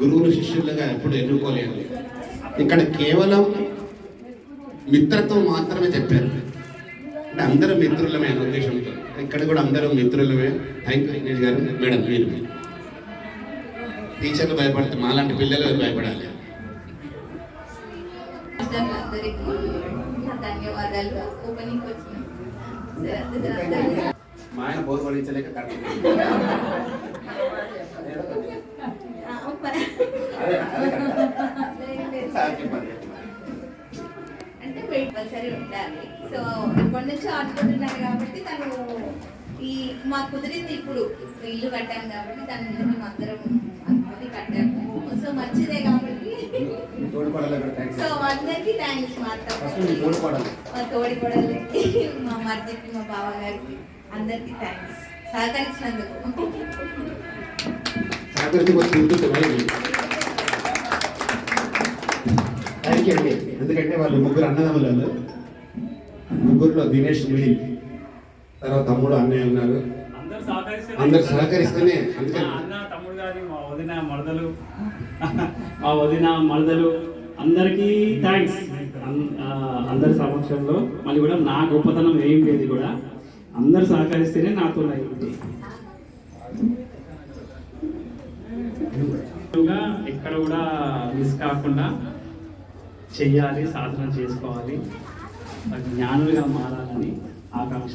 గురువులు శిష్యులుగా ఎప్పుడు ఎన్నుకోలేదు. ఇక్కడ కేవలం మిత్రత్వం మాత్రమే చెప్పారు. అంటే అందరూ మిత్రులమే అనే ఉద్దేశంతో ఇక్కడ కూడా అందరూ మిత్రులమే. థ్యాంక్ యూ విఘ్నేష్ గారు. మేడం మీరు టీచర్లు భయపడితే మాలాంటి పిల్లలు భయపడాలి. ధన్యవాదాలు. మా ఆయన బోర్ పడించలేక అంటే కంపల్సరీ ఉండాలి. సో ఇప్పటి నుంచి ఆడుకుంటున్నారు కాబట్టి తను ఈ మాకు కుదిరింది. ఇప్పుడు ఇల్లు కట్టాము కాబట్టి దాని మీద మేము అందరం అనుకుని కట్టాము. సో మంచిదే కాబట్టి సో అందరికీ థ్యాంక్స్. మా తోడికోడలకి, మా మర్దికి, మా బావ గారికి అందరికీ థ్యాంక్స్ సహకరించినందుకు. థ్యాంక్ యూ అండి. ఎందుకంటే వాళ్ళు ముగ్గురు అన్నదమ్ములు. ముగ్గురులో దినేష్ మిడిల్, తర్వాత తమ్ముడు అన్నయ్య ఉన్నారు. అందరు సహకరిస్తేనే అన్న తమ్ముడు గారి మా వదిన మరదలు అందరికీ థ్యాంక్స్. అందరి సమక్షంలో మళ్ళీ కూడా నా గొప్పతనం ఏం లేదు, కూడా అందరు సహకరిస్తేనే నాతో అయింది. ఎక్కడ కూడా మిస్ కాకుండా చెయ్యాలి, సాధన చేసుకోవాలి, జ్ఞానులుగా మారాలని ఆకాంక్ష.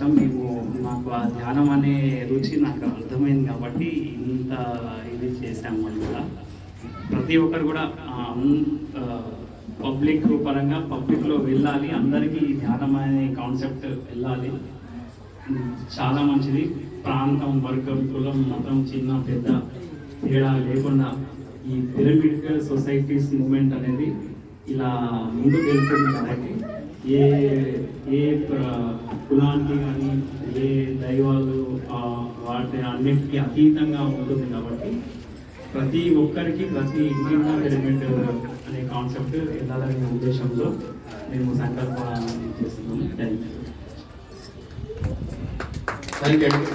నాకు ఆ ధ్యానం అనే రుచి నాకు అర్థమైంది కాబట్టి ఇంత ఇది చేశాము. మళ్ళీ కూడా ప్రతి ఒక్కరు కూడా పబ్లిక్ పరంగా పబ్లిక్లో వెళ్ళాలి, అందరికీ ధ్యానం అనే కాన్సెప్ట్ వెళ్ళాలి. చాలా మంచిది. ప్రాంతం, వర్గం, కులం, మతం, చిన్న పెద్ద తేడా లేకుండా ఈ పిరమిడ్ సొసైటీస్ మూమెంట్ అనేది ఇలా ముందుకు వెళ్తుంది కాబట్టి ఏ కులానికి కానీ ఏ దైవాలు వాటి అన్నిటికీ అతీతంగా ఉంటుంది కాబట్టి ప్రతి ఒక్కరికి ప్రతి ఇంటిలో పిరమిడ్ అనే కాన్సెప్ట్ వెళ్ళాలనే ఉద్దేశంలో మేము సంకల్పం చేస్తున్నాము. Thank you.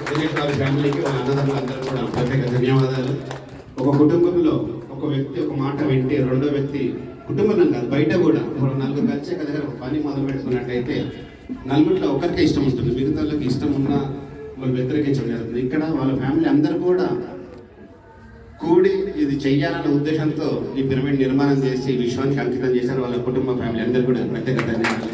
దినేష్ గారి ఫ్యామిలీకి వాళ్ళ అన్నదమ్ములందరూ కూడా ప్రత్యేక ధన్యవాదాలు. ఒక కుటుంబంలో ఒక వ్యక్తి ఒక మాట వింటే రెండో వ్యక్తి, కుటుంబంలో కాదు బయట కూడా నలుగురు కలిసి దగ్గర ఒక పని మొదలు పెట్టుకున్నట్టయితే నలుగురిలో ఒకరికే ఇష్టం ఉంటుంది, మిగతా వాళ్ళకి ఇష్టం ఉన్నా వాళ్ళు వ్యతిరేకించడం జరుగుతుంది. ఇక్కడ వాళ్ళ ఫ్యామిలీ అందరూ కూడా కూడి ఇది చెయ్యాలన్న ఉద్దేశంతో ఈ పిరమిడ్ నిర్మాణం చేసి విశ్వానికి అంకితం చేశారు. వాళ్ళ కుటుంబ ఫ్యామిలీ అందరూ కూడా ప్రత్యేక ధన్యవాదాలు.